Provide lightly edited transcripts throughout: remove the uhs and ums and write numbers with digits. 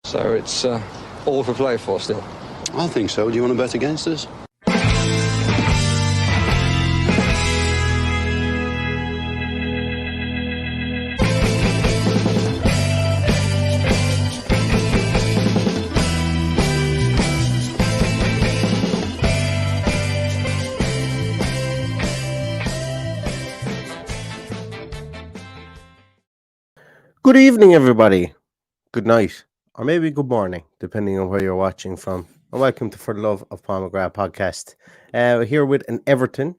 So it's all for play for still. I think so. Do you want to bet against us? Good evening, everybody. Good night, or maybe good morning, depending on where you're watching from. And welcome to For the Love of Paul McGrath podcast. We're here with an Everton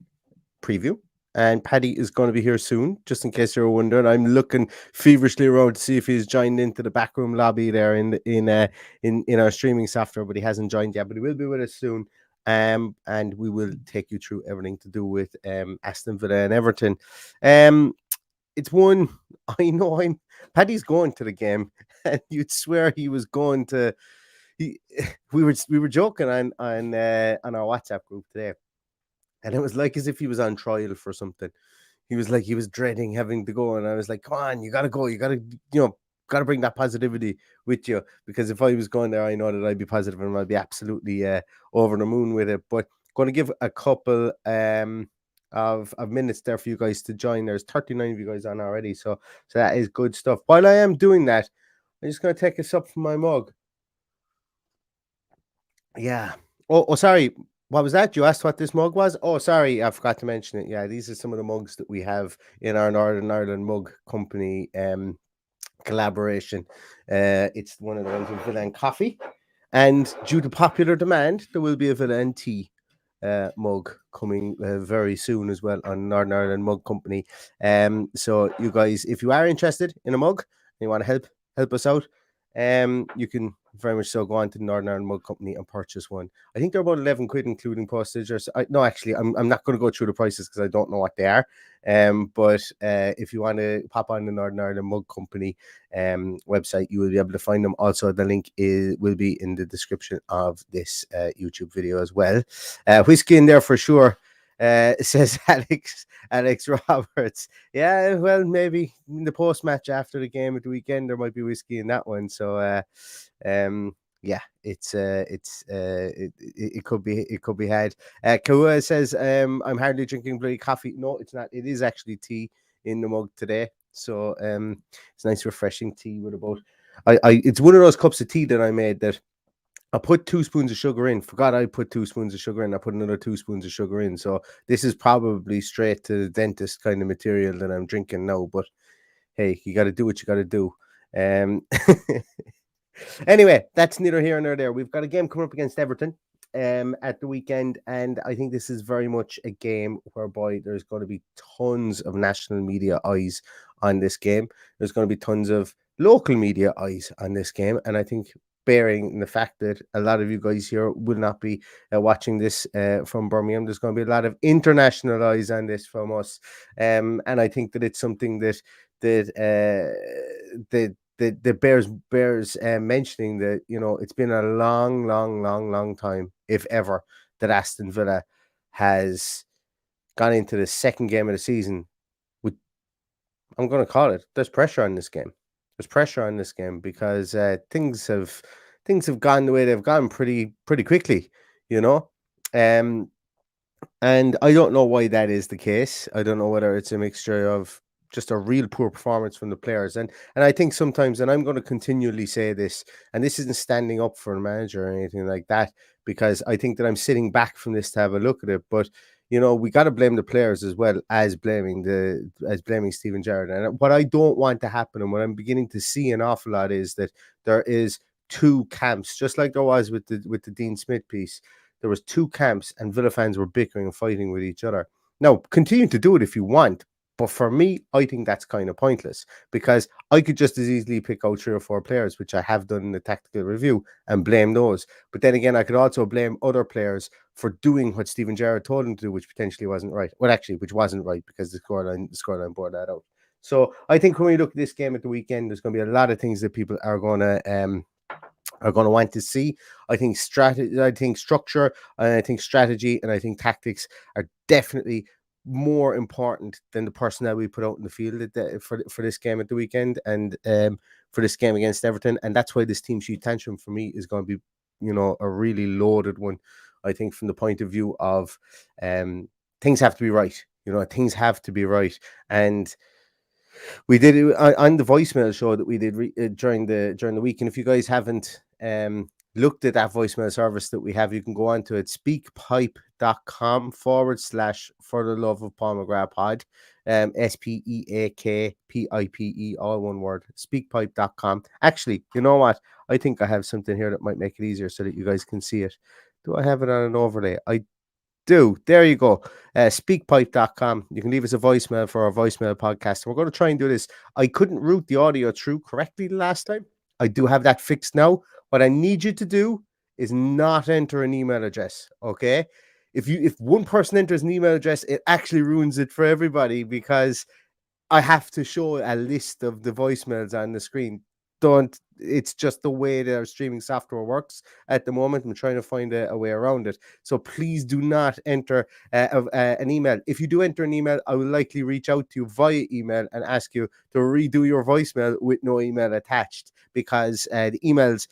preview, and Paddy is going to be here soon. Just in case you're wondering, I'm looking feverishly around to see if he's joined into the backroom lobby there in our streaming software, but he hasn't joined yet. But he will be with us soon. And we will take you through everything to do with Aston Villa and Everton. It's one I know. Paddy's going to the game, and you'd swear he was going to. We were joking on our WhatsApp group today, and it was like as if he was on trial for something. He was dreading having to go, and I was like, "Come on, you got to go. You got to bring that positivity with you, because if I was going there, I know that I'd be positive and I'd be absolutely over the moon with it." But going to give a couple of minutes there for you guys to join. There's 39 of you guys on already, so that is good stuff. While I am doing that, I'm just going to take a sip from my mug. Yeah. Oh, sorry. What was that? You asked what this mug was? Oh, sorry, I forgot to mention it. Yeah, these are some of the mugs that we have in our Northern Ireland Mug Company collaboration. It's one of the ones with Villa and Coffee, and due to popular demand, there will be a Villa and Tea mug coming very soon as well on Northern Ireland Mug Company. So you guys, if you are interested in a mug and you want to help us out, you can very much so go on to the Northern Ireland Mug Company and purchase one. I think they're about 11 quid including postage. No, actually, I'm not going to go through the prices because I don't know what they are. But if you want to pop on the Northern Ireland Mug Company website, you will be able to find them. Also, the link will be in the description of this YouTube video as well. Whiskey in there for sure. Says Alex Roberts. Yeah, well, maybe in the post match after the game at the weekend, there might be whiskey in that one. So, yeah, it could be had. Kaua says, I'm hardly drinking bloody coffee. No, it's not. It is actually tea in the mug today. So, it's nice, refreshing tea with about. It's one of those cups of tea that I made that I put 2 spoons of sugar in. Forgot I put 2 spoons of sugar in. I put another 2 spoons of sugar in. So this is probably straight to the dentist kind of material that I'm drinking now. But hey, you got to do what you got to do. Anyway, that's neither here nor there. We've got a game coming up against Everton at the weekend, and I think this is very much a game whereby there's going to be tons of national media eyes on this game. There's going to be tons of local media eyes on this game, and I think, bearing the fact that a lot of you guys here will not be watching this from Birmingham, there's going to be a lot of international eyes on this from us, and I think that it's something that bears mentioning, that it's been a long time, if ever, that Aston Villa has gone into the second game of the season with, I'm going to call it, there's pressure on this game. There's pressure on this game because things have gone the way they've gone pretty quickly, and I don't know why that is the case. I don't know whether it's a mixture of just a real poor performance from the players, and I think sometimes, and I'm going to continually say this, and this isn't standing up for a manager or anything like that, because I think that I'm sitting back from this to have a look at it, but we got to blame the players as well as blaming Steven Gerrard. And what I don't want to happen, and what I'm beginning to see an awful lot, is that there is two camps, just like there was with the Dean Smith piece. There was two camps, and Villa fans were bickering and fighting with each other. Now, continue to do it if you want, but for me, I think that's kind of pointless, because I could just as easily pick out 3 or 4 players, which I have done in the tactical review, and blame those. But then again, I could also blame other players for doing what Steven Gerrard told them to do, which potentially wasn't right. Well, actually, which wasn't right, because the scoreline bore that out. So I think when we look at this game at the weekend, there's going to be a lot of things that people are going to want to see. I think structure, and I think strategy, and I think tactics are definitely more important than the personnel we put out in the field for this game at the weekend, and for this game against Everton. And that's why this team sheet tantrum for me is going to be, a really loaded one. I think from the point of view of things have to be right. Things have to be right. And we did it on the voicemail show that we did during the week. And if you guys haven't looked at that voicemail service that we have, you can go on to it, speakpipe.com / for the love of Paul McGrath pod, SPEAKPIPE, all one word, speakpipe.com. Actually, you know what? I think I have something here that might make it easier so that you guys can see it. Do I have it on an overlay? I do. There you go. Speakpipe.com. You can leave us a voicemail for our voicemail podcast. We're going to try and do this. I couldn't route the audio through correctly the last time. I do have that fixed now. What I need you to do is not enter an email address. Okay. If one person enters an email address, it actually ruins it for everybody, because I have to show a list of the voicemails on the screen. It's just the way that our streaming software works at the moment. I'm trying to find a way around it. So please do not enter an email. If you do enter an email, I will likely reach out to you via email and ask you to redo your voicemail with no email attached, because the emails,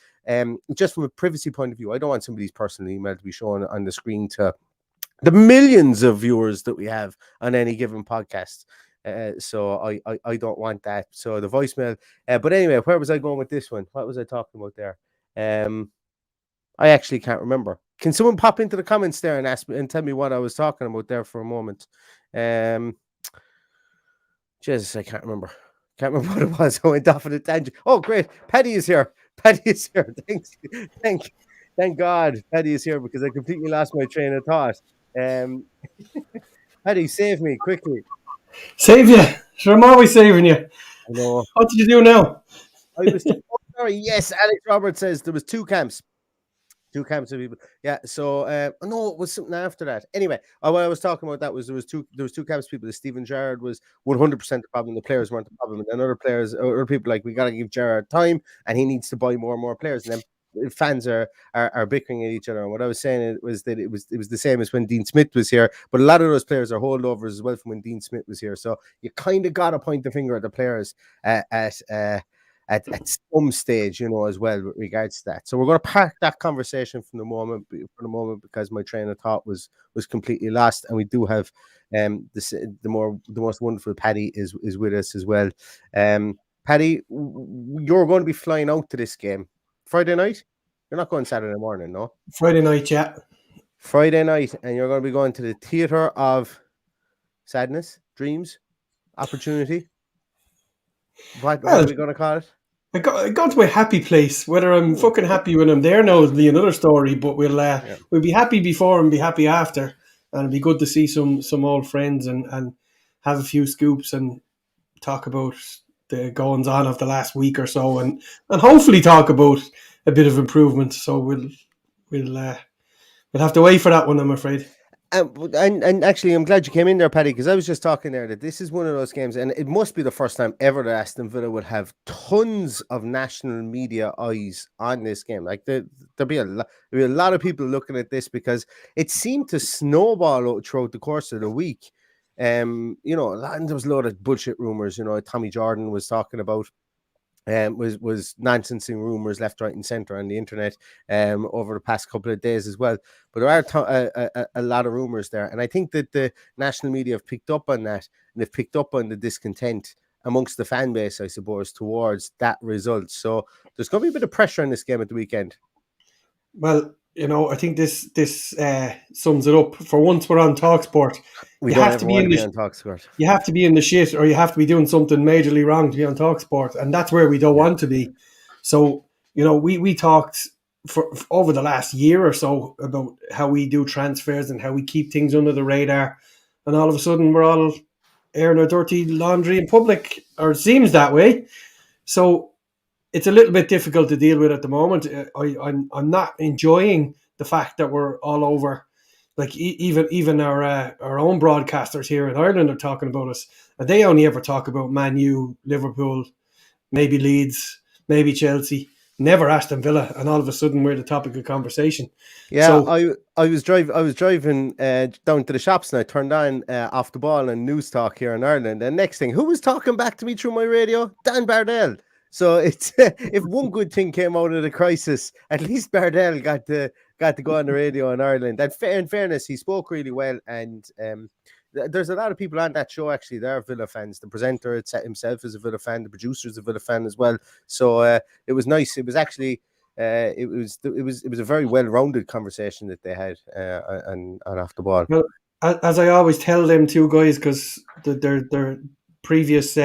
just from a privacy point of view, I don't want somebody's personal email to be shown on the screen to the millions of viewers that we have on any given podcast. So I don't want that. So the voicemail. But anyway, where was I going with this one? What was I talking about there? I actually can't remember. Can someone pop into the comments there and ask me and tell me what I was talking about there for a moment? Jesus, I can't remember. Can't remember what it was. I went off on a tangent. Oh, great. Paddy is here. Paddy is here. Thank God Paddy is here, because I completely lost my train of thought. Paddy, save me quickly. Save you. Sure, I'm always saving you. I know. What did you do now? I was sorry. Yes, Alex Roberts says there was two camps. Two camps of people. Yeah. So no, it was something after that. Anyway, what I was talking about that was there was two camps of people. Stephen Gerrard was 100% the problem. The players weren't the problem. And other people like, we got to give Gerrard time, and he needs to buy more and more players. And then fans are bickering at each other. And what I was saying was that it was the same as when Dean Smith was here, but a lot of those players are holdovers as well from when Dean Smith was here. So you kind of got to point the finger at the players at some stage, as well, with regards to that. So we're going to park that conversation for the moment, because my train of thought was completely lost. And we do have the most wonderful Paddy is with us as well. Paddy, you're going to be flying out to this game Friday night. You're not going Saturday morning, no? Friday night, yeah. Friday night, and you're going to be going to the Theatre of Sadness, Dreams, Opportunity. What are we going to call it? I got to my happy place. Whether I'm fucking happy when I'm there now will be another story, but we'll be happy before and be happy after. And it'll be good to see some old friends and have a few scoops and talk about the goings on of the last week or so, and hopefully talk about a bit of improvement. So we'll have to wait for that one, I'm afraid. And actually, I'm glad you came in there, Paddy, because I was just talking there that this is one of those games, and it must be the first time ever that Aston Villa would have tons of national media eyes on this game. Like there'll be a lot of people looking at this, because it seemed to snowball throughout the course of the week. There was a lot of bullshit rumors. Tommy Jordan was talking about. Was nonsense rumors left, right, and center on the internet over the past couple of days as well. But there are a lot of rumors there, and I think that the national media have picked up on that, and they've picked up on the discontent amongst the fan base, I suppose, towards that result. So there's going to be a bit of pressure in this game at the weekend. Well, I think this sums it up. For once, we're on TalkSport. You have to be on TalkSport. You have to be in the shit, or you have to be doing something majorly wrong to be on TalkSport, and that's where we don't want to be. So, we talked for over the last year or so about how we do transfers and how we keep things under the radar, and all of a sudden we're all airing our dirty laundry in public, or it seems that way. So it's a little bit difficult to deal with at the moment. I'm not enjoying the fact that we're all over. Like even our own broadcasters here in Ireland are talking about us, and they only ever talk about Man U, Liverpool, maybe Leeds, maybe Chelsea. never Aston Villa, and all of a sudden we're the topic of conversation. Yeah, So I was driving down to the shops and I turned on Off the Ball and News Talk here in Ireland. And next thing, who was talking back to me through my radio? Dan Bardell. So it's if one good thing came out of the crisis, at least Bardell got to go on the radio in Ireland. And in fairness, he spoke really well. And there's a lot of people on that show actually. They're Villa fans. The presenter himself is a Villa fan. The producer is a Villa fan as well. So it was nice. It was actually. It was a very well-rounded conversation that they had on Off the Ball. well, as I always tell them two guys, because they're previous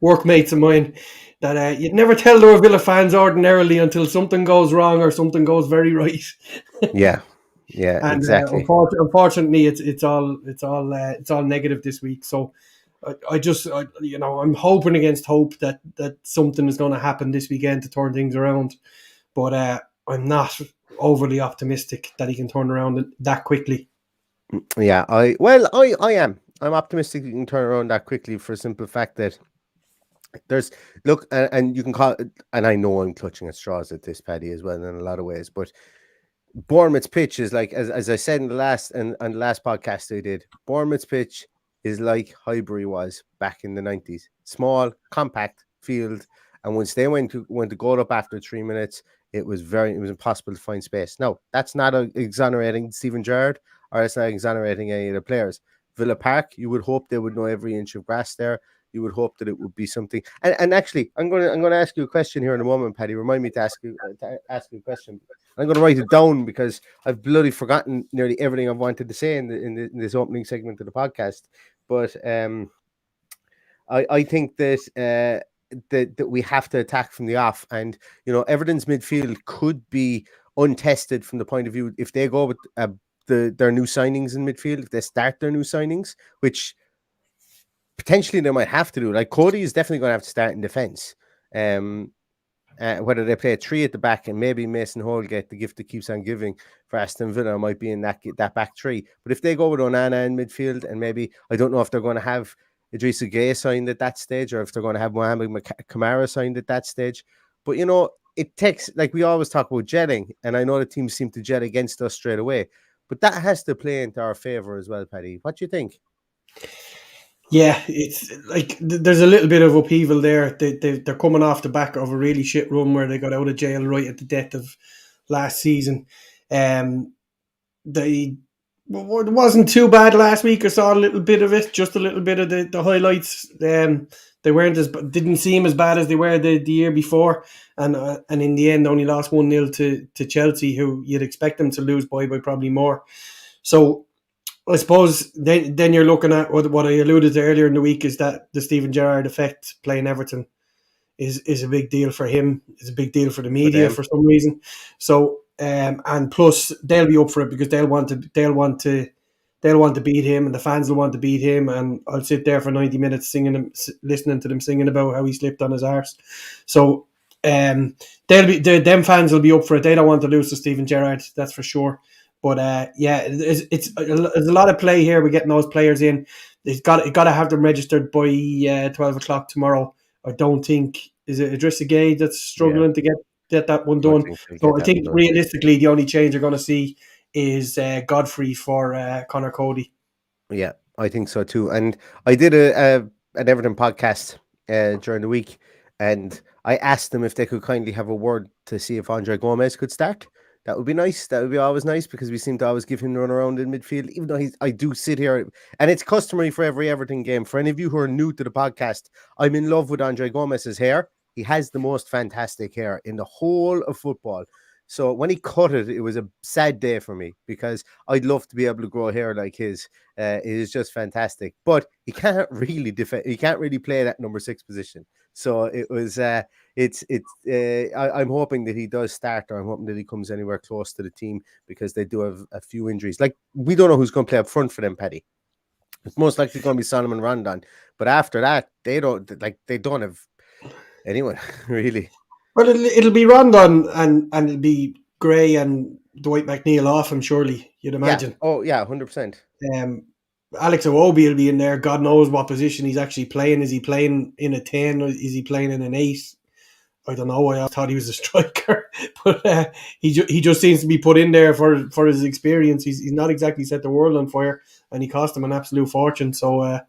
workmates of mine, that you'd never tell they were Villa fans ordinarily until something goes wrong or something goes very right. Yeah, And exactly. Unfortunately, it's all negative this week. So I'm hoping against hope that something is going to happen this weekend to turn things around. But I'm not overly optimistic that he can turn around that quickly. Yeah, I am. I'm optimistic you can turn around that quickly for a simple fact that and you can call it, and I know I'm clutching at straws at this, Paddy, as well in a lot of ways, but Bournemouth's pitch is like, as I said in the last podcast I did, Bournemouth's pitch is like Highbury was back in the 90s. Small, compact field, and once they went to goal up after 3 minutes, it was impossible to find space. No, that's not exonerating Steven Gerrard, or it's not exonerating any of the players. Villa Park, you would hope they would know every inch of grass there. You would hope that it would be something. And actually, I'm going to ask you a question here in a moment, Paddy. Remind me to ask you a question. I'm going to write it down because I've bloody forgotten nearly everything I've wanted to say in this opening segment of the podcast. But I think that that we have to attack from the off, and Everton's midfield could be untested from the point of view if they go with their new signings in midfield. If they start their new signings, which potentially they might have to do. Like Cody is definitely going to have to start in defence. Whether they play 3 at the back and maybe Mason Holgate, the gift that keeps on giving for Aston Villa, might be in that back 3. But if they go with Onana in midfield, and maybe, I don't know if they're going to have Idrissa Gueye signed at that stage, or if they're going to have Mohamed Kamara signed at that stage. But it takes, like we always talk about gelling, and I know the teams seem to gel against us straight away, but that has to play into our favour as well, Paddy. What do you think? Yeah, it's like there's a little bit of upheaval there. They're coming off the back of a really shit run where they got out of jail right at the death of last season. It wasn't too bad last week. I saw a little bit of it, just a little bit of the highlights. They didn't seem as bad as they were the year before, and in the end only lost 1-0 to Chelsea, who you'd expect them to lose by probably more. So I suppose then you're looking at what I alluded to earlier in the week, is that the Steven Gerrard effect playing Everton is a big deal for him. It's a big deal for the media for some reason. So and plus they'll be up for it because they'll want to beat him, and the fans will want to beat him. And I'll sit there for 90 minutes listening to them singing about how he slipped on his arse. So them fans will be up for it. They don't want to lose to Steven Gerrard, that's for sure. But it's a lot of play here. We're getting those players in. It's got to have them registered by 12 o'clock tomorrow. I don't think, is it Idrissa Gueye that's struggling to get that one done. I think realistically the only change you're going to see is Godfrey for Connor Cody. Yeah, I think so too. And I did an Everton podcast during the week, and I asked them if they could kindly have a word to see if Andre Gomez could start. That would be nice. That would be always nice, because we seem to always give him the run around in midfield, even though I do sit here, and it's customary for every Everton game. For any of you who are new to the podcast, I'm in love with Andre Gomez's hair. He has the most fantastic hair in the whole of football. So when he cut it, it was a sad day for me, because I'd love to be able to grow hair like his. It is just fantastic, but he can't really defend. He can't really play that number 6 position. So it was. I'm hoping that he does start, or I'm hoping that he comes anywhere close to the team, because they do have a few injuries. Like, we don't know who's going to play up front for them, Paddy. It's most likely going to be Solomon Rondon, but after that, they don't have anyone really. Well, it'll be Rondon and it'll be Gray and Dwight McNeil off him, surely, you'd imagine. Yeah. Oh yeah, 100%. Alex Iwobi will be in there. God knows what position he's actually playing. Is he playing in a 10 or is he playing in an 8? I don't know. I thought he was a striker, but he just seems to be put in there for his experience. He's not exactly set the world on fire, and he cost him an absolute fortune. So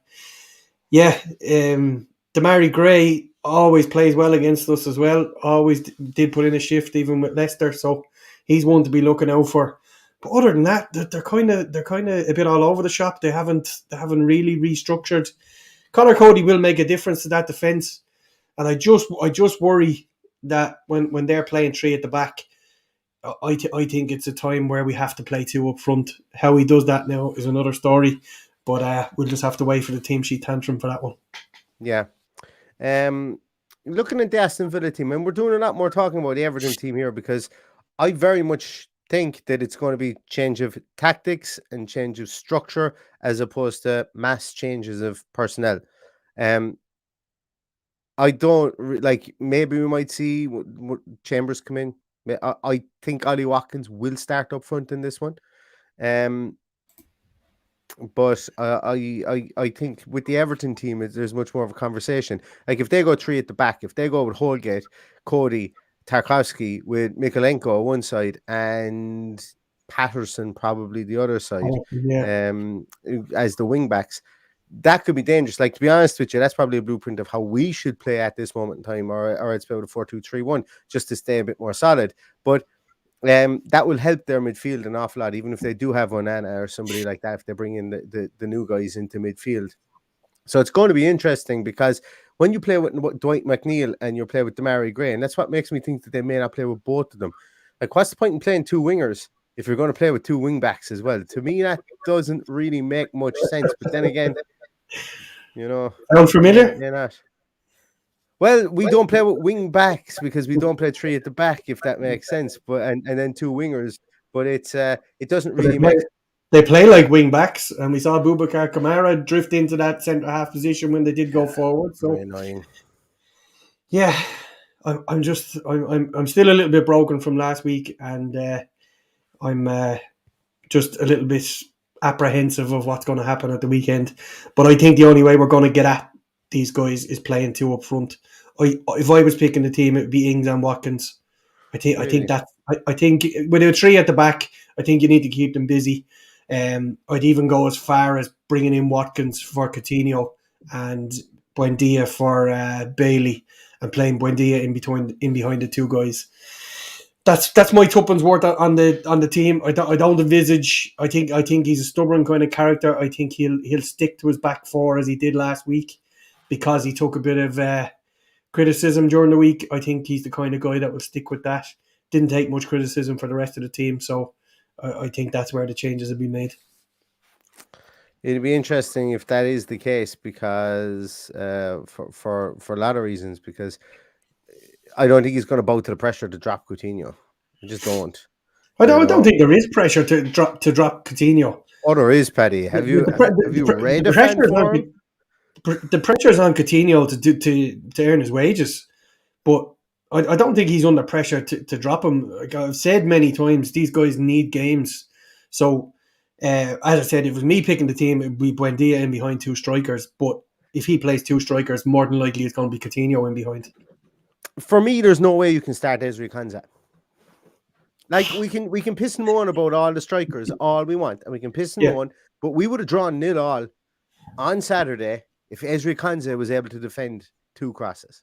Demarai Gray always plays well against us as well. Always did put in a shift even with Leicester, so he's one to be looking out for. But other than that, they're kind of a bit all over the shop. They haven't really restructured. Conor Cody will make a difference to that defence, and I just worry that when they're playing three at the back, I think it's a time where we have to play two up front. How he does that now is another story, but we'll just have to wait for the team sheet tantrum for that one. Yeah. Looking at the Aston Villa team, and we're doing a lot more talking about the Everton team here because I very much think that it's going to be change of tactics and change of structure as opposed to mass changes of personnel. I don't like. Maybe we might see Chambers come in. I think Ollie Watkins will start up front in this one. But I think with the Everton team, there's much more of a conversation. Like if they go three at the back, if they go with Holgate, Cody, Tarkowski, with Mikolenko on one side and Patterson probably the other side, as the wing backs, that could be dangerous. Like to be honest with you, that's probably a blueprint of how we should play at this moment in time, or it's about a 4-2-3-1 just to stay a bit more solid. But that will help their midfield an awful lot, even if they do have Onana or somebody like that, if they bring in the new guys into midfield. So it's going to be interesting because when you play with Dwight McNeil and you play with Demarai Gray, and that's what makes me think that they may not play with both of them. Like, what's the point in playing two wingers if you're going to play with two wing backs as well? To me, that doesn't really make much sense. But then again, Sound familiar? They're not. Well, we don't play with wing backs because we don't play three at the back, if that makes sense. But and then two wingers, but it doesn't really make. They play like wing backs, and we saw Boubacar Kamara drift into that centre half position when they did go forward. So very annoying. Yeah, I'm still a little bit broken from last week, and I'm just a little bit apprehensive of what's going to happen at the weekend. But I think the only way we're going to get at these guys is playing two up front. If I was picking the team, it would be Ings and Watkins. I think with a three at the back, I think you need to keep them busy. I'd even go as far as bringing in Watkins for Coutinho and Buendia for Bailey, and playing Buendia in behind the two guys. That's my tuppence worth on the team. I don't envisage. I think he's a stubborn kind of character. I think he'll stick to his back four as he did last week, because he took a bit of criticism during the week. I think he's the kind of guy that will stick with that. Didn't take much criticism for the rest of the team, so I think that's where the changes have been made. It'd be interesting if that is the case, because for a lot of reasons, because I don't think he's going to bow to the pressure to drop Coutinho. I just don't. I don't think there is pressure to drop Coutinho. Oh, there is, Paddy. Have you read the fan forum? The pressure's on Coutinho to earn his wages, but I don't think he's under pressure to drop him. Like I've said many times, these guys need games. So, as I said, if it was me picking the team, it would be Buendia in behind two strikers. But if he plays two strikers, more than likely it's going to be Coutinho in behind. For me, there's no way you can start Ezri Konsa. Like we can piss and moan about all the strikers all we want, and we can piss and moan, but we would have drawn 0-0 on Saturday if Ezri Konsa was able to defend two crosses.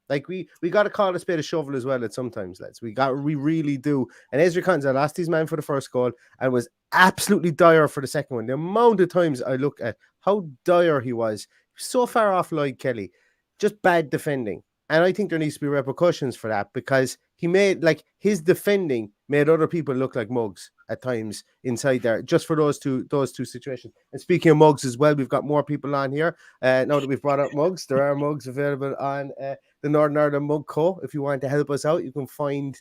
Like we got to call a spade a shovel as well at sometimes, lads. We really do. And Ezri Konsa lost his man for the first goal and was absolutely dire for the second one. The amount of times I look at how dire he was so far off Lloyd Kelly, just bad defending. And I think there needs to be repercussions for that, because he made, like, his defending made other people look like mugs at times inside there, just for those two situations. And speaking of mugs as well, we've got more people on here. Now that we've brought up mugs, there are mugs available on the Northern Ireland Mug Co. If you want to help us out, you can find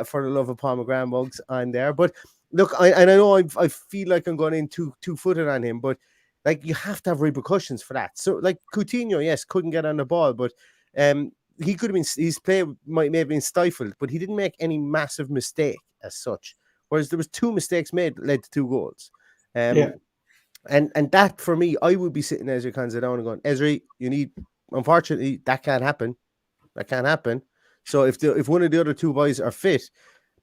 For the Love of Paul McGrath mugs on there. But look, I know I feel like I'm going in two-footed on him, but like you have to have repercussions for that. So like Coutinho, yes, couldn't get on the ball, but he could have been, his play may have been stifled, but he didn't make any massive mistake as such. Whereas there was two mistakes made that led to two goals. And that for me, I would be sitting Ezri Konsa down and going, Ezri, unfortunately, that can't happen. That can't happen. So if one of the other two boys are fit,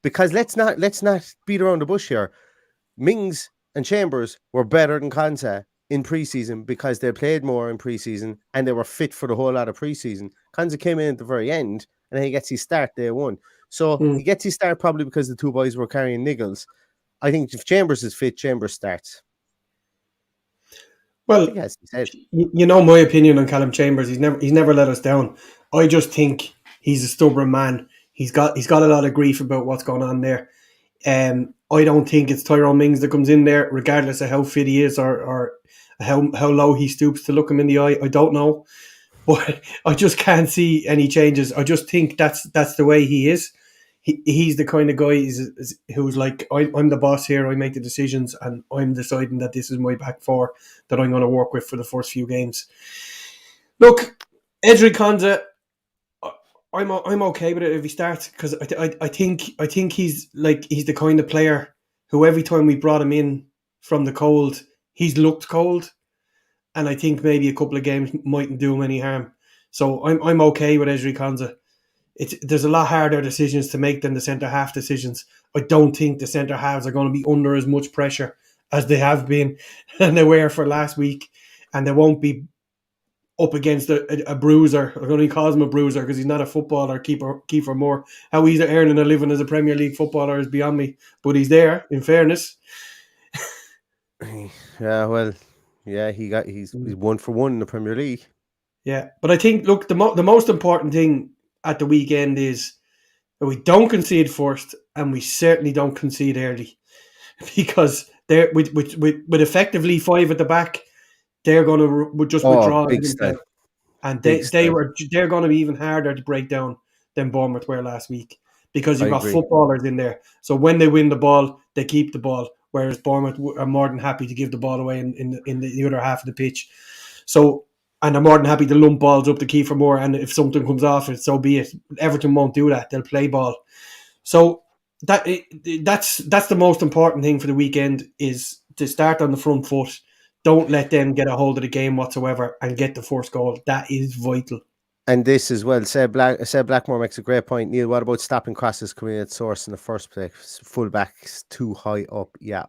because let's not beat around the bush here. Mings and Chambers were better than Konsa in preseason because they played more in preseason and they were fit for the whole lot of preseason. Konsa came in at the very end and he gets his start day one. So he gets his start probably because the two boys were carrying niggles. I think if Chambers is fit, Chambers starts. Well, you know my opinion on Callum Chambers. He's never let us down. I just think he's a stubborn man. He's got a lot of grief about what's going on there. I don't think it's Tyrone Mings that comes in there, regardless of how fit he is or how low he stoops to look him in the eye. I don't know, but I just can't see any changes. I just think that's the way he is. He's the kind of guy who's like, I'm the boss here. I make the decisions, and I'm deciding that this is my back four that I'm going to work with for the first few games. Look, Ezri Konsa, I'm okay with it if he starts, because I think he's the kind of player who every time we brought him in from the cold, he's looked cold, and I think maybe a couple of games mightn't do him any harm. So I'm okay with Ezri Konsa. There's a lot harder decisions to make than the centre half decisions. I don't think the centre halves are going to be under as much pressure as they have been and they were for last week, and they won't be up against a bruiser. I'm going to call him a bruiser because he's not a footballer, Kiefer Moore. How he's earning a living as a Premier League footballer is beyond me, but he's there, in fairness. Yeah, well, yeah, he's 1 for 1 in the Premier League. Yeah, but I think, look, the most important thing at the weekend is that we don't concede first, and we certainly don't concede early, because they're with effectively 5 at the back, they're going to just withdraw, and they're going to be even harder to break down than Bournemouth were last week, because you've got footballers in there. So when they win the ball, they keep the ball, whereas Bournemouth are more than happy to give the ball away in the other half of the pitch. So. And I'm more than happy to lump balls up to Kiefer Moore, and if something comes off it, so be it. Everton won't do that; they'll play ball. So that's the most important thing for the weekend, is to start on the front foot. Don't let them get a hold of the game whatsoever and get the first goal. That is vital. And this as well, Seb Blackmore makes a great point. Neil, what about stopping crosses coming at source in the first place? Fullbacks too high up. Yeah,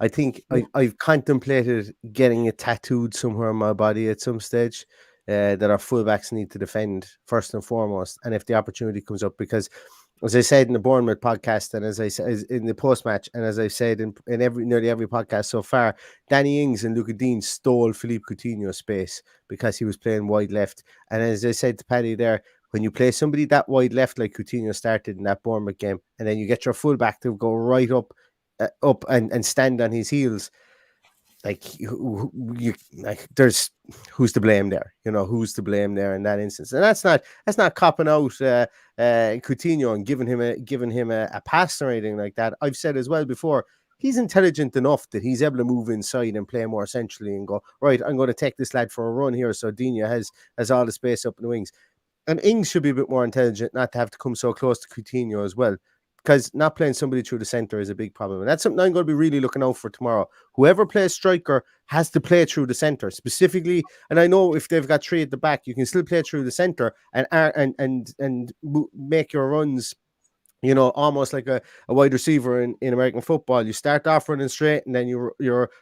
I think I've contemplated getting it tattooed somewhere on my body at some stage, that our fullbacks need to defend first and foremost, and if the opportunity comes up, because as I said in the Bournemouth podcast, and as I said in the post match, and as I've said in nearly every podcast so far, Danny Ings and Luca Dean stole Philippe Coutinho's space because he was playing wide left. And as I said to Paddy there, when you play somebody that wide left like Coutinho started in that Bournemouth game, and then you get your fullback to go right up and stand on his heels, there's who's to blame there? Who's to blame there in that instance? And that's not copping out Coutinho and giving him a pass or anything like that. I've said as well before, he's intelligent enough that he's able to move inside and play more centrally and go, right, I'm going to take this lad for a run here, so Dina has all the space up in the wings. And Ings should be a bit more intelligent not to have to come so close to Coutinho as well, because not playing somebody through the centre is a big problem. And that's something I'm going to be really looking out for tomorrow. Whoever plays striker has to play through the centre specifically. And I know if they've got 3 at the back, you can still play through the centre and make your runs, almost like a wide receiver in American football. You start off running straight, and then you're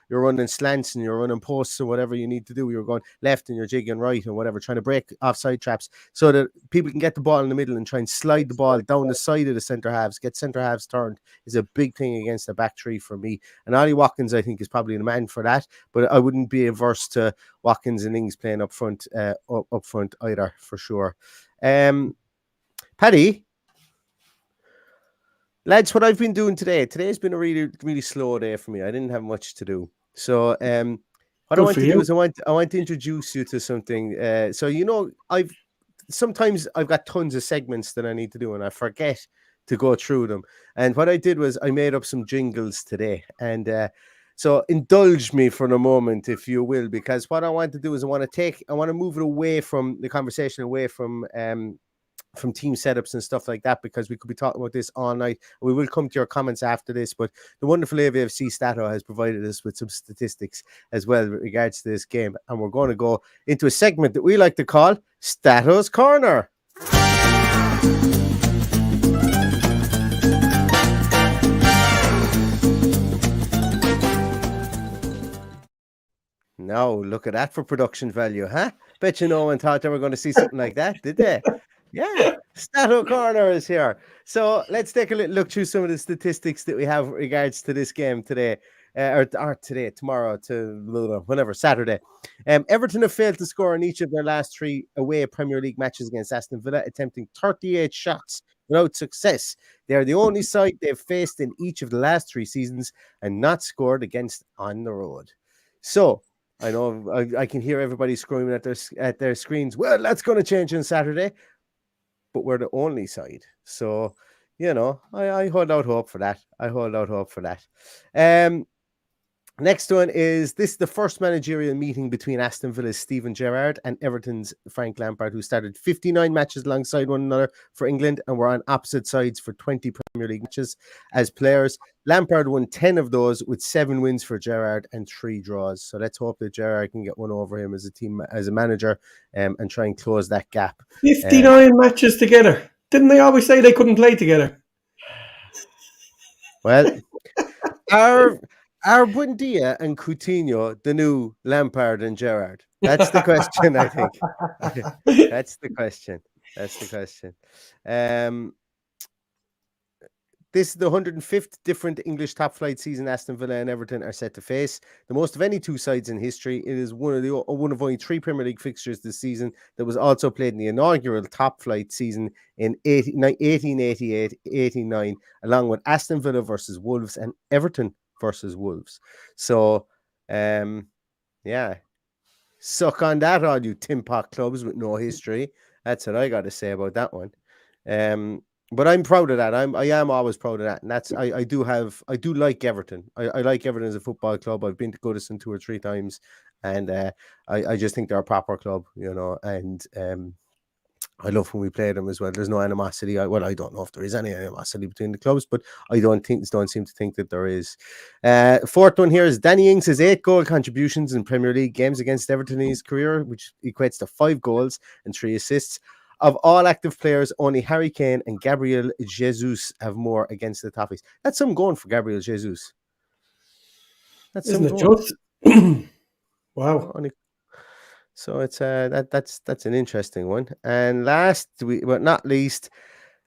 running slants and you're running posts or whatever you need to do. You're going left and you're jigging right and whatever, trying to break offside traps so that people can get the ball in the middle and try and slide the ball down the side of the centre halves. Get centre halves turned is a big thing against the back three for me. And Ollie Watkins, I think, is probably the man for that. But I wouldn't be averse to Watkins and Ings playing up front either, for sure. Paddy, lads, what I've been doing today's been a really, really slow day for me. I didn't have much to do. So what I want to do is I want to introduce you to something. Sometimes I've got tons of segments that I need to do and I forget to go through them. And what I did was I made up some jingles today. And so indulge me for a moment, if you will, because what I want to do is I want to move it away from the conversation, away from team setups and stuff like that, because we could be talking about this all night. We will come to your comments after this, but the wonderful AVFC Stato has provided us with some statistics as well with regards to this game, and we're going to go into a segment that we like to call Stato's Corner. Now, look at that for production value, huh? Bet you no one thought they were going to see something like that, did they? Yeah, Stato Corner is here. So let's take a little look through some of the statistics that we have with regards to this game today, or today, tomorrow, to whenever, Saturday. Everton have failed to score in each of their last 3 away Premier League matches against Aston Villa, attempting 38 shots without success. They are the only side they've faced in each of the last 3 seasons and not scored against on the road. So, I know I can hear everybody screaming at their screens. Well, that's going to change on Saturday, but we're the only side. So, I hold out hope for that. Next one is the first managerial meeting between Aston Villa's Steven Gerrard and Everton's Frank Lampard, who started 59 matches alongside one another for England and were on opposite sides for 20 Premier League matches as players. Lampard won 10 of those with 7 wins for Gerrard and 3 draws. So let's hope that Gerrard can get one over him as a manager, and try and close that gap. 59 matches together. Didn't they always say they couldn't play together? Well, are Buendia and Coutinho the new Lampard and Gerrard? That's the question, I think. That's the question. This is the 105th different English top flight season Aston Villa and Everton are set to face. The most of any 2 sides in history. It is one of only 3 Premier League fixtures this season that was also played in the inaugural top flight season in 1888-89, along with Aston Villa versus Wolves and Everton versus Wolves. So, yeah. Suck on that, all you tin pot clubs with no history. That's what I got to say about that one. But I'm proud of that. I am always proud of that. And that's I do like Everton. I like Everton as a football club. I've been to Goodison 2 or 3 times, and I just think they're a proper club, and I love when we play them as well. There's no animosity. I don't know if there is any animosity between the clubs, but I don't seem to think that there is. Fourth one here is Danny Ings has 8 goal contributions in Premier League games against Everton in his career, which equates to 5 goals and 3 assists. Of all active players, only Harry Kane and Gabriel Jesus have more against the Toffees. That's some going for Gabriel Jesus. Isn't it just? Wow. So it's that's an interesting one. And last, but not least,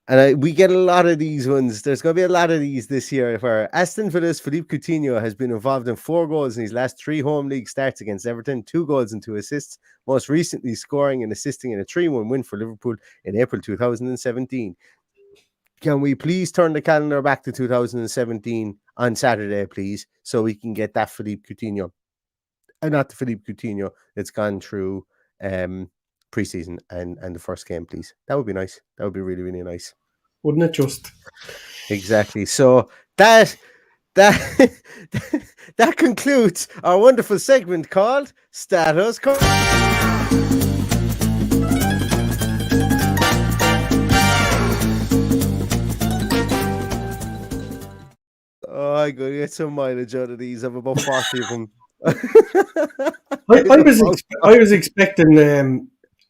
and we get a lot of these ones. There's going to be a lot of these this year. Where Aston Villa's Philippe Coutinho has been involved in 4 goals in his last 3 home league starts against Everton, 2 goals and 2 assists. Most recently, scoring and assisting in a 3-1 win for Liverpool in April 2017. Can we please turn the calendar back to 2017 on Saturday, please, so we can get that Philippe Coutinho? Not the Philippe Coutinho that's gone through preseason and the first game, please. That would be nice. That would be really, really nice. Wouldn't it just? Exactly. So that concludes our wonderful segment called Status Corner. Oh, I go get some mileage out of these. I have about 40 of them. I was expecting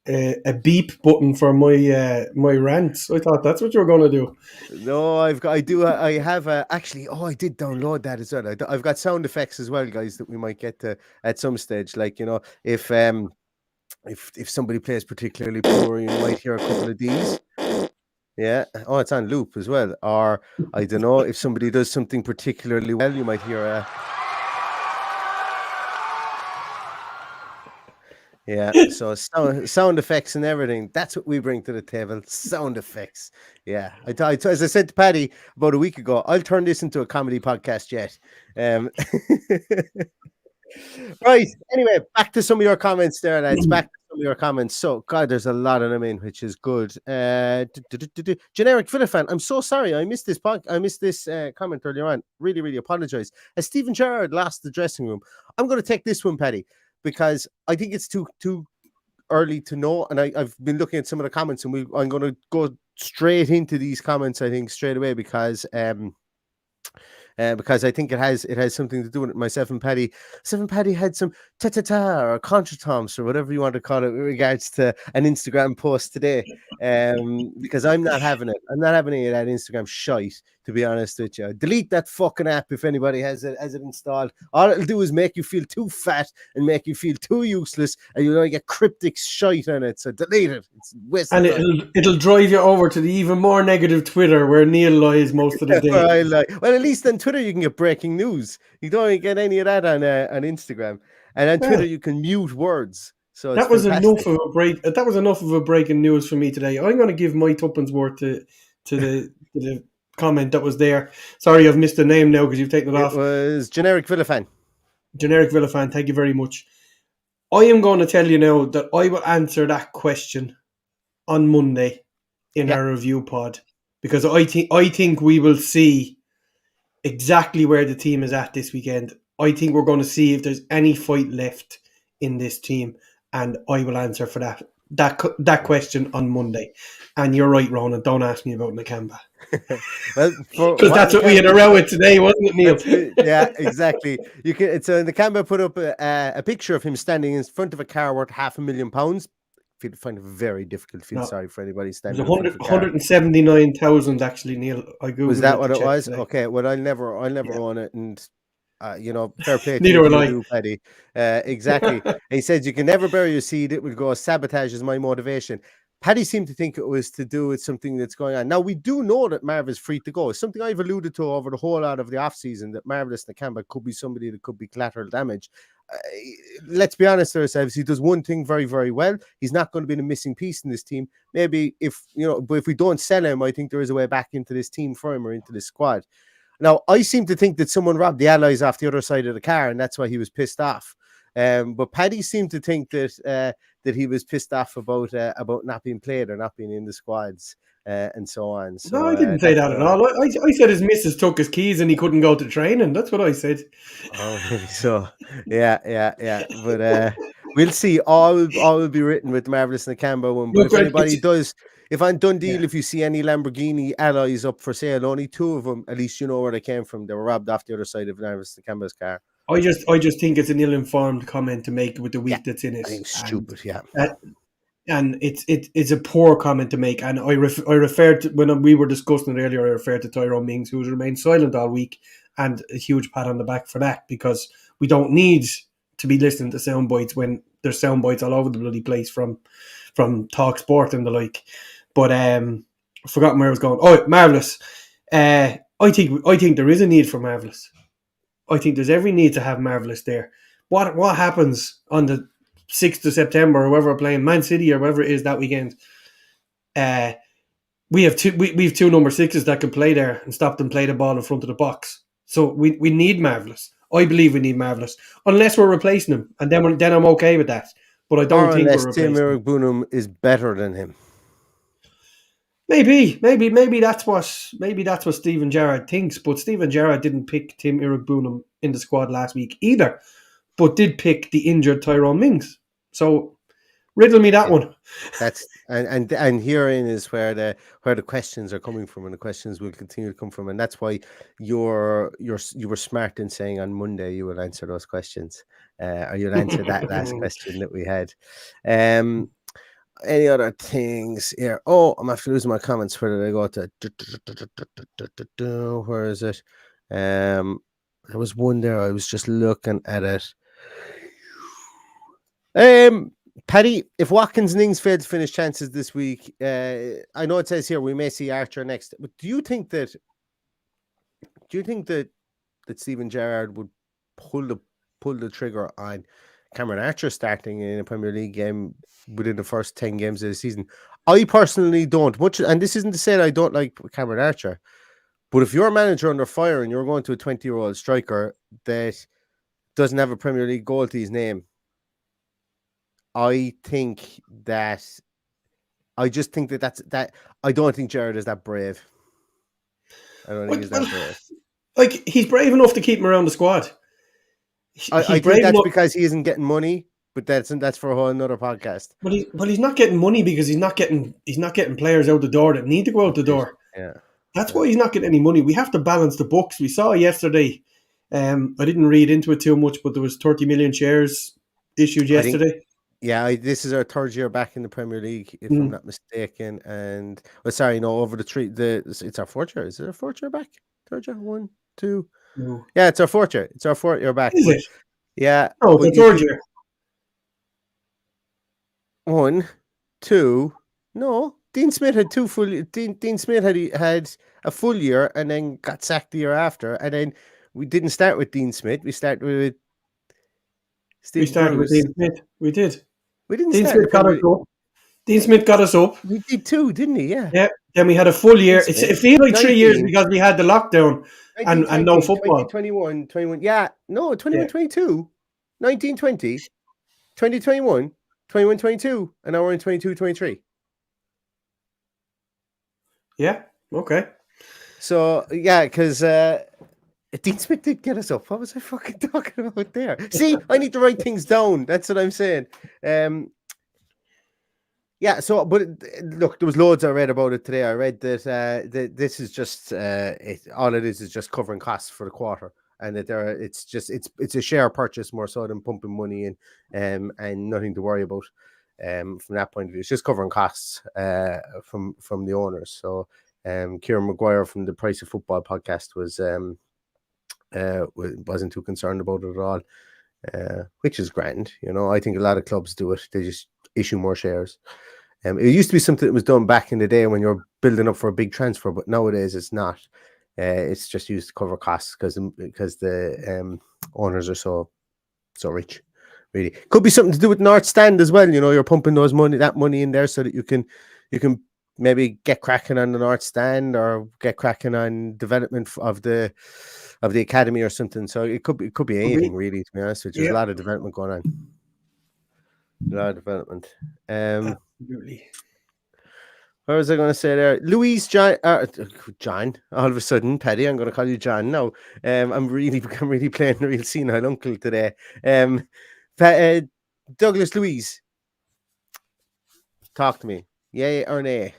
a beep button for my rants. I thought that's what you were going to do. No, I did download that as well. I've got sound effects as well, guys, that we might get to at some stage. Like, if somebody plays particularly poor, you might hear a couple of these. Yeah. Oh, it's on loop as well. Or I don't know, if somebody does something particularly well, you might hear a. Yeah, so sound effects and everything. That's what we bring to the table. Sound effects. Yeah. As I said to Paddy about a week ago, I'll turn this into a comedy podcast yet. Right. Anyway, back to some of your comments there, lads. Back to some of your comments. So, God, there's a lot of them in, which is good. Generic Villa fan, I'm so sorry. I missed this comment earlier on. Really, really apologize. As Steven Gerrard lost the dressing room, I'm going to take this one, Paddy, because I think it's too early to know. And I've been looking at some of the comments, and I'm going to go straight into these comments, I think, straight away, because because I think it has something to do with it. Myself and Paddy had some ta-ta-ta or contretemps or whatever you want to call it with regards to an Instagram post today. Because I'm not having it. I'm not having any of that Instagram shite, to be honest with you. Delete that fucking app if anybody has it installed. All it'll do is make you feel too fat and make you feel too useless, and you'll only get cryptic shite on it. So delete it. It's wasting time. It'll drive you over to the even more negative Twitter where Neil lies most of the day. Well, at least on Twitter you can get breaking news. You don't get any of that on Instagram, and on Twitter you can mute words. So that was enough of a break. That was enough of a breaking news for me today. I'm going to give my tuppence worth to the comment that was there. Sorry, I've missed the name now because you've taken it off. It was Generic Villafan. Generic Villafan, thank you very much. I am going to tell you now that I will answer that question on Monday in our review pod, because I think we will see exactly where the team is at this weekend. I think we're going to see if there's any fight left in this team, and I will answer for that question on Monday. And you're right, Ronan. Don't ask me about Nakamba. Because that's what we had a row with today, wasn't it, Neil? Yeah, exactly. You can. So Nakamba put up a picture of him standing in front of a car worth £500,000. I find it very difficult. Feel sorry for anybody standing. It was 179,000 actually, Neil. I googled. Was that what it was? Today. Okay. Well, I'll never own it, and fair play to Neither will I. you, Paddy. Exactly. He said you can never bury your seed. It will go. Sabotage is my motivation. Paddy seemed to think it was to do with something that's going on. Now, we do know that Marv is free to go. It's something I've alluded to over the whole lot of the offseason, that Marvelous Nakamba could be somebody that could be collateral damage. Let's be honest with ourselves. He does one thing very, very well. He's not going to be the missing piece in this team. Maybe but if we don't sell him, I think there is a way back into this team for him or into this squad. Now, I seem to think that someone robbed the allies off the other side of the car, and that's why he was pissed off. But Paddy seemed to think that he was pissed off about not being played or not being in the squads and so on. So, no, I didn't say that at all. I said his missus took his keys and he couldn't go to training. That's what I said. Oh, really? So, yeah. But we'll see. All will be written with the Marvelous Nakamba one. But if anybody does, if on Dundee, if you see any Lamborghini alloys up for sale, only two of them, at least you know where they came from. They were robbed off the other side of Marvelous Nakamba's car. I just think it's an ill-informed comment to make with the week that's in it. I think it's stupid, and it's a poor comment to make. And I referred to, when we were discussing it earlier, I referred to Tyrone Mings, who has remained silent all week, and a huge pat on the back for that, because we don't need to be listening to sound bites when there's sound bites all over the bloody place from Talk Sport and the like. But I've forgotten where I was going. Oh, Marvellous. I think there is a need for Marvellous. I think there's every need to have Marvellous there. What happens on the 6th of September or whoever we're playing, Man City or whoever it is that weekend? We have two number sixes that can play there and stop them play the ball in front of the box. So we need Marvellous. I believe we need Marvellous, unless we're replacing him, and then I'm okay with that. But I don't think we're replacing him. Tim Iroegbunam is better than him. Maybe that's what Steven Gerrard thinks, but Steven Gerrard didn't pick Tim Iroegbunam in the squad last week either, but did pick the injured Tyrone Mings. So riddle me that one. That's and herein is where the questions are coming from, and the questions will continue to come from, and that's why you were smart in saying on Monday you will answer those questions, or you'll answer that last question that we had. Any other things here? Oh, I'm after losing my comments. Where did I go to? Where is it? There was one there. I was just looking at it. Paddy, if Watkins and Ings fail to finish chances this week, I know it says here we may see Archer next. But do you think that Steven Gerrard would pull the trigger on Cameron Archer starting in a Premier League game within the first 10 games of the season? I personally don't. And this isn't to say that I don't like Cameron Archer, but if you're a manager under fire and you're going to a 20-year-old striker that doesn't have a Premier League goal to his name, I just think that I don't think Gerrard is that brave. I don't think he's that brave. Like, he's brave enough to keep him around the squad. I think that's because he isn't getting money, but that's for a whole another podcast. But he's not getting money because he's not getting players out the door that need to go out the door. Yeah. That's why he's not getting any money. We have to balance the books. We saw yesterday. I didn't read into it too much, but there was 30 million shares issued yesterday. This is our third year back in the Premier League, if I'm not mistaken. And over it's our fourth year. Is it our fourth year back? Third year? 1, 2. No. Yeah, it's our fourth year. It's our fourth year back. Is it? Yeah. No, the third year. 1, 2. No, Dean Smith had two full. Dean Smith had a full year and then got sacked the year after. And then we didn't start with Dean Smith. We started with Steve. We started with Dean Smith. We did. We didn't. Dean Smith got us up. Dean Smith got us up. We did too, didn't he? Yeah. Yeah. Then we had a full year. It feels like 3 years because we had the lockdown and no football. 2021. Yeah. No, 21, 22. 19, 20. 2021. 21, 22. And now we're in 22, 23. Yeah. Okay. So, yeah, because Dean Smith did get us up. What was I fucking talking about there? See, I need to write things down. That's what I'm saying. Yeah, so, but look, there was loads I read about it today. I read that this is just, all it is just covering costs for the quarter. And that it's a share purchase more so than pumping money in, and nothing to worry about from that point of view. It's just covering costs from the owners. So Kieran Maguire from the Price of Football podcast wasn't too concerned about it at all, which is grand. I think a lot of clubs do it. They just issue more shares. It used to be something that was done back in the day when you're building up for a big transfer, but nowadays it's not. It's just used to cover costs because the owners are so rich. Really, could be something to do with North Stand as well. You're pumping that money in there so that you can maybe get cracking on the North Stand or get cracking on development of the academy or something. So it could be anything really. To be honest, with you. There's a lot of development going on. A lot of development. Absolutely. What was I going to say there? John. All of a sudden, Paddy, I'm going to call you John now. I'm really playing a real senile uncle today. Douglas Luiz, talk to me. Yay or nay?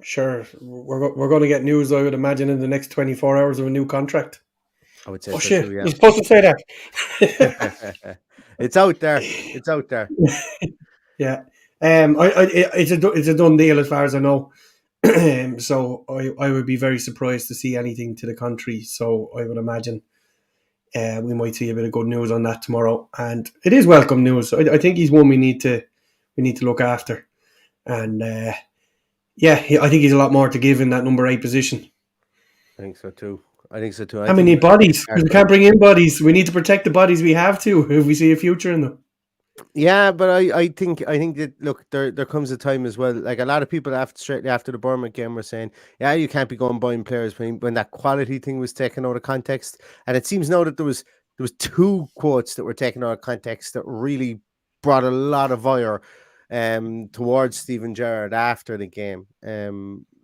Sure, we're going to get news, I would imagine, in the next 24 hours of a new contract. I would say. Oh shit! Too, yeah. You're supposed to say that. It's out there. It's out there. Yeah. It's a done deal as far as I know. So I would be very surprised to see anything to the contrary. So I would imagine we might see a bit of good news on that tomorrow, and it is welcome news. I think he's one we need to look after, and I think he's a lot more to give in that number 8 position. I think so too. We need bodies. We can't bring in bodies. We need to protect the bodies we have to if we see a future in them. Yeah, but I think that, look, there comes a time as well. Like a lot of people straight after the Bournemouth game were saying, yeah, you can't be going buying players when that quality thing was taken out of context. And it seems now that there was 2 quotes that were taken out of context that really brought a lot of ire towards Steven Gerrard after the game,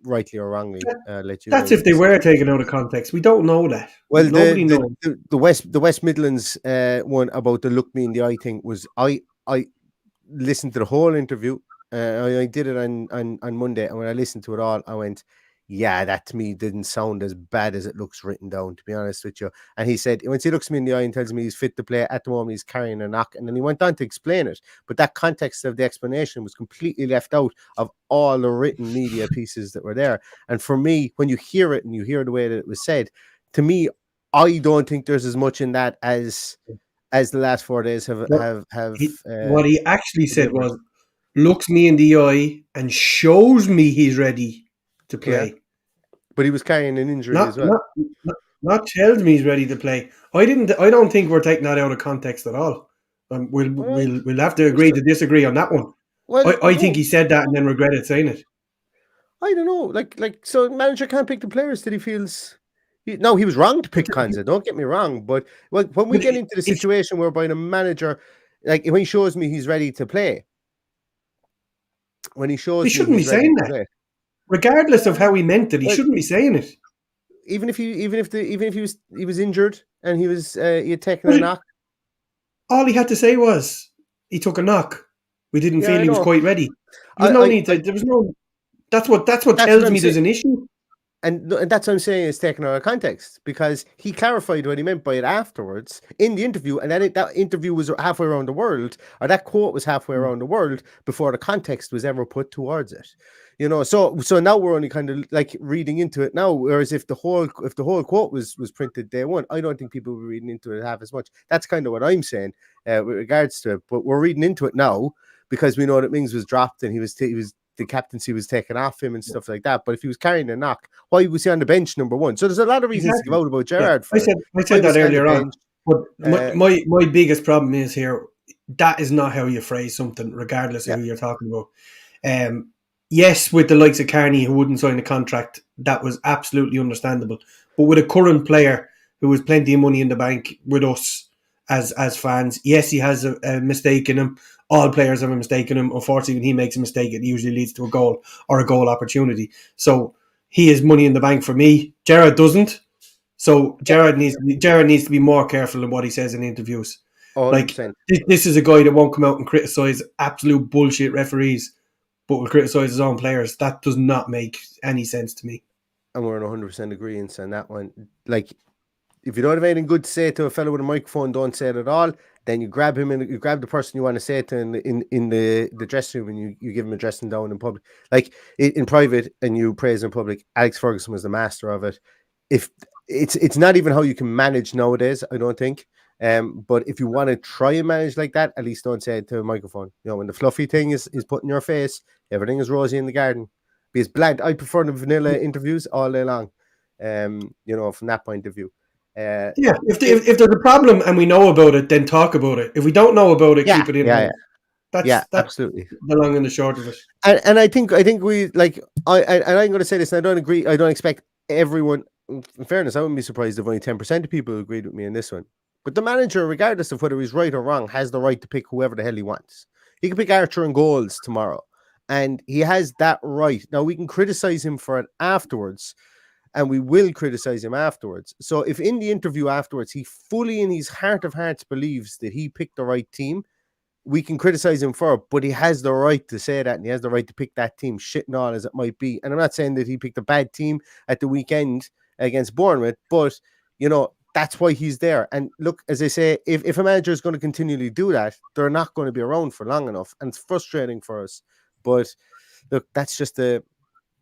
rightly or wrongly. That's if they were taken out of context. We don't know that. Well, nobody knows. The West Midlands one about the look me in the eye thing was I listened to the whole interview. I did it on Monday, and when I listened to it all, I went, yeah, that to me didn't sound as bad as it looks written down, to be honest with you. And he said, once he looks me in the eye and tells me he's fit to play, at the moment he's carrying a knock, and then he went on to explain it. But that context of the explanation was completely left out of all the written media pieces that were there. And for me, when you hear it and you hear the way that it was said, to me, I don't think there's as much in that as the last 4 days have. What he actually said was, looks me in the eye and shows me he's ready to play. Yeah. But he was carrying an injury as well. Not tells me he's ready to play. I don't think we're taking that out of context at all. We'll have to agree to disagree on that one. Well, I think he said that and then regretted saying it. I don't know. Like so, manager can't pick the players that he feels. No, he was wrong to pick Konza. Don't get me wrong, but when we get into the situation whereby the manager, like when he shows me he's ready to play, he shouldn't be saying that. Regardless of how he meant it, he shouldn't be saying it. Even if he was injured and he had taken a knock. All he had to say was he took a knock. We didn't feel he was quite ready. There was no need to. There was no. That's what tells me there's an issue. And that's what I'm saying is taken out of context, because he clarified what he meant by it afterwards in the interview, and then that interview was halfway around the world, or that quote was halfway around the world before the context was ever put towards it. So now we're only kind of like reading into it now, whereas if the whole quote was printed day one, I don't think people were reading into it half as much. That's kind of what I'm saying with regards to it. But we're reading into it now because we know that Mings was dropped and he was the captaincy was taken off him and stuff like that. But if he was carrying a knock, why was he on the bench, number one? So there's a lot of reasons to give out about Gerrard. I said that earlier on. But my biggest problem is here, that is not how you phrase something, regardless of who you're talking about. Yes, with the likes of Carney, who wouldn't sign a contract, that was absolutely understandable. But with a current player who has plenty of money in the bank with us as fans, yes, he has a mistake in him. All players have a mistake in him. Unfortunately, when he makes a mistake, it usually leads to a goal or a goal opportunity. So he has money in the bank for me. Gerrard doesn't. So Gerrard needs to be more careful in what he says in interviews. 100%. Like, this is a guy that won't come out and criticise absolute bullshit referees, but will criticise his own players. That does not make any sense to me. And we're in 100% agreement on that one. Like, if you don't have anything good to say to a fellow with a microphone, don't say it at all. Then you grab him and you grab the person you want to say it to in the dressing room, and you give him a dressing down in public, like in private, and you praise in public. Alex Ferguson was the master of it. If it's not even how you can manage nowadays, I don't think. But if you want to try and manage like that, at least don't say it to a microphone. When the fluffy thing is put in your face, everything is rosy in the garden. Be as bland. I prefer the vanilla interviews all day long. From that point of view. If there's a problem and we know about it, then talk about it. If we don't know about it, keep it in. That's absolutely the long and the short of it. And I think we like. I'm going to say this, and I don't agree. I don't expect everyone. In fairness, I wouldn't be surprised if only 10% of people agreed with me in this one. But the manager, regardless of whether he's right or wrong, has the right to pick whoever the hell he wants. He can pick Archer in goals tomorrow, and he has that right. Now we can criticize him for it afterwards. And we will criticize him afterwards. So if in the interview afterwards, he fully in his heart of hearts believes that he picked the right team, we can criticize him for it, but he has the right to say that, and he has the right to pick that team, shit and all as it might be. And I'm not saying that he picked a bad team at the weekend against Bournemouth, but, that's why he's there. And look, as I say, if a manager is going to continually do that, they're not going to be around for long enough. And it's frustrating for us. But look, that's just the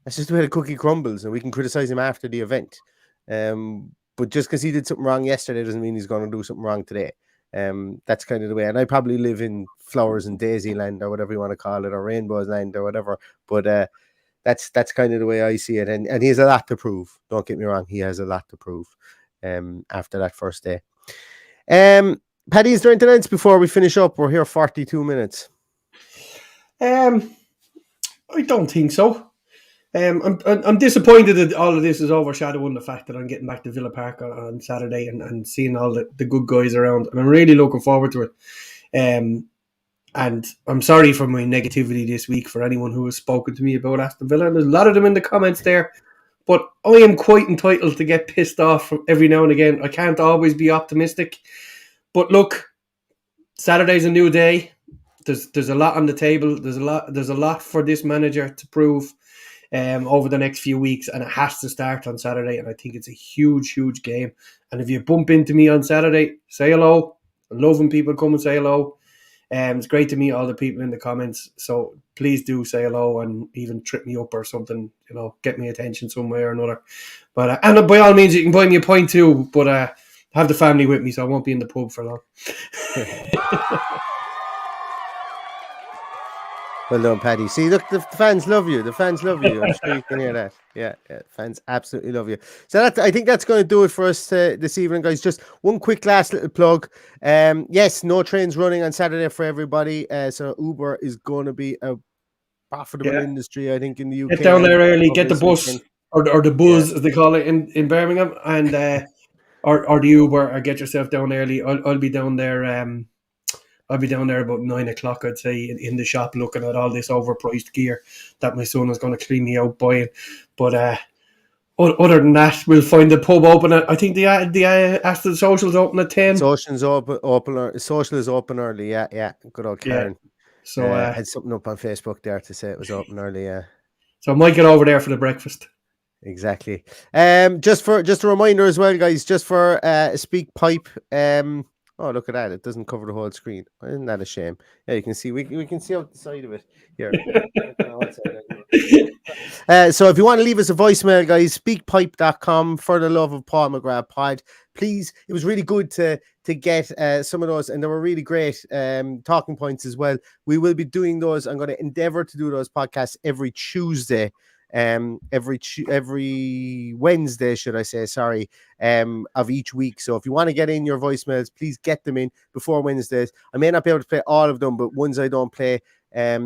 way the cookie crumbles, and we can criticize him after the event. But just because he did something wrong yesterday doesn't mean he's going to do something wrong today. That's kind of the way. And I probably live in flowers and daisy land, or whatever you want to call it, or rainbows land, or whatever. But that's kind of the way I see it. And he has a lot to prove. Don't get me wrong, he has a lot to prove. After that first day. Paddy, is there anything else before we finish up? We're here 42 minutes. I don't think so. I'm disappointed that all of this is overshadowing the fact that I'm getting back to Villa Park on Saturday and seeing all the good guys around, and I'm really looking forward to it. And I'm sorry for my negativity this week for anyone who has spoken to me about Aston Villa, and there's a lot of them in the comments there, but I am quite entitled to get pissed off every now and again. I can't always be optimistic, but look, Saturday's a new day. There's a lot on the table. There's a lot for this manager to prove over the next few weeks, and it has to start on Saturday. And I think it's a huge, huge game. And if you bump into me on Saturday, say hello. I love when people come and say hello. It's great to meet all the people in the comments. So please do say hello and even trip me up or something. Get me attention some way or another. But and by all means, you can buy me a pint too. But I have the family with me, so I won't be in the pub for long. Well done, Paddy. See, look, the fans love you. The fans love you. I'm sure you can hear that. Yeah, fans absolutely love you. So I think that's going to do it for us this evening, guys. Just one quick last little plug. Yes, no trains running on Saturday for everybody. So Uber is going to be a profitable industry, I think, in the UK. Get down there early, get the bus or the buzz, as they call it in Birmingham, and or the Uber, or get yourself down early. I'll be down there. I'll be down there about 9 o'clock, I'd say, in the shop looking at all this overpriced gear that my son is going to clean me out buying. But other than that, we'll find the pub open at, I think the Aston Social's open at 10. Social is open early, yeah. Good old Karen. Yeah. So I had something up on Facebook there to say it was open early, yeah. So I might get over there for the breakfast. Exactly. Just a reminder as well, guys, just for Speak Pipe. Oh, look at that. It doesn't cover the whole screen. Isn't that a shame? Yeah, you can see we can see out the side of it here. So if you want to leave us a voicemail, guys, speakpipe.com for the Love of Paul McGrath pod. Please, it was really good to get some of those, and they were really great talking points as well. We will be doing those. I'm going to endeavor to do those podcasts every Tuesday. Every Wednesday, should I say, sorry, of each week. So if you want to get in your voicemails, please get them in before Wednesdays. I may not be able to play all of them, but ones I don't play, I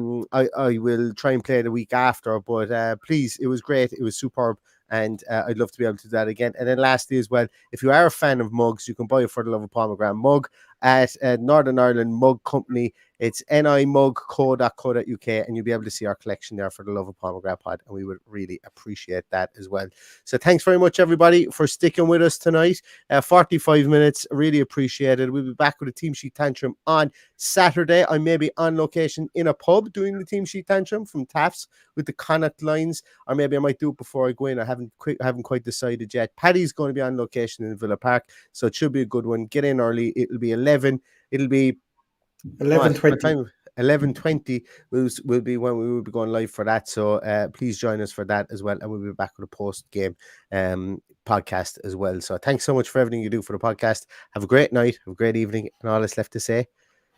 will try and play the week after. But please, it was great. It was superb. And I'd love to be able to do that again. And then lastly as well, if you are a fan of mugs, you can buy it for the Love of Paul McGrath mug at Northern Ireland Mug Company. It's nimugco.co.uk, and you'll be able to see our collection there for the Love of Paul McGrath pod, and we would really appreciate that as well. So thanks very much, everybody, for sticking with us tonight. 45 minutes, really appreciate it. We'll be back with a Team Sheet Tantrum on Saturday. I may be on location in a pub doing the Team Sheet Tantrum from Taft's with the Connacht lines, or maybe I might do it before I go in. I haven't quite decided yet. Paddy's going to be on location in Villa Park, so it should be a good one. Get in early. It'll be 11. It'll be 11:20. 11:20 will be when we will be going live for that. So please join us for that as well, and we'll be back with a post-game podcast as well. So thanks so much for everything you do for the podcast. Have a great night, have a great evening, and all that's left to say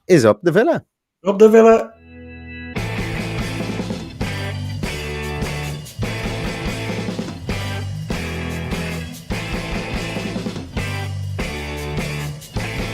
is up the Villa. Up the Villa.